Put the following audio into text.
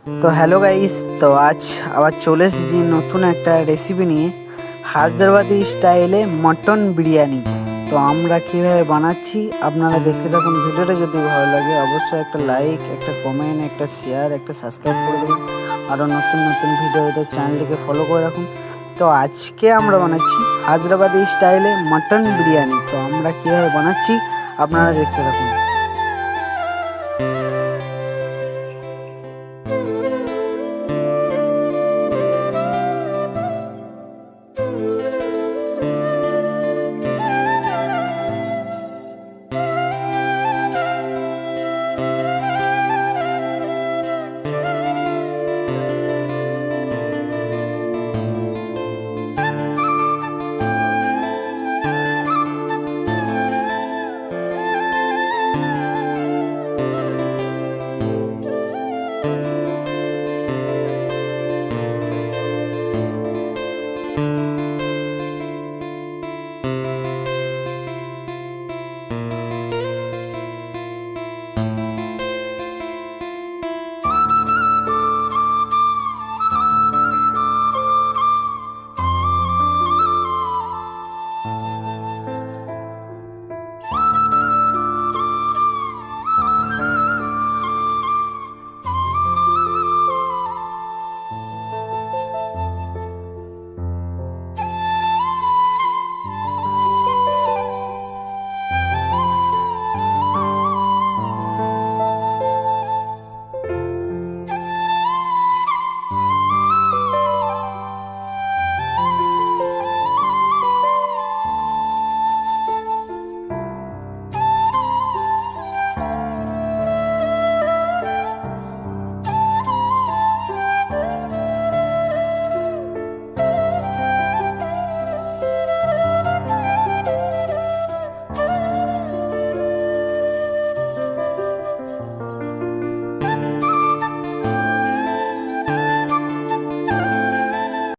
তো hello guys, তো আজ আবার চলে এসেছি নতুন একটা রেসিপি নিয়ে, হায়দ্রাবাদি স্টাইলে মটন বিরিয়ানি। তো আমরা কীভাবে বানাচ্ছি আপনারা দেখতে থাকুন। ভিডিওটা যদি ভালো লাগে অবশ্যই একটা লাইক, একটা কমেন্ট, একটা শেয়ার, একটা সাবস্ক্রাইব করে দেবেন। আরও নতুন নতুন ভিডিওতে চ্যানেলটিকে ফলো করে রাখুন। তো আজকে আমরা বানাচ্ছি হায়দ্রাবাদি স্টাইলে মটন বিরিয়ানি। তো আমরা কীভাবে বানাচ্ছি আপনারা দেখতে থাকুন।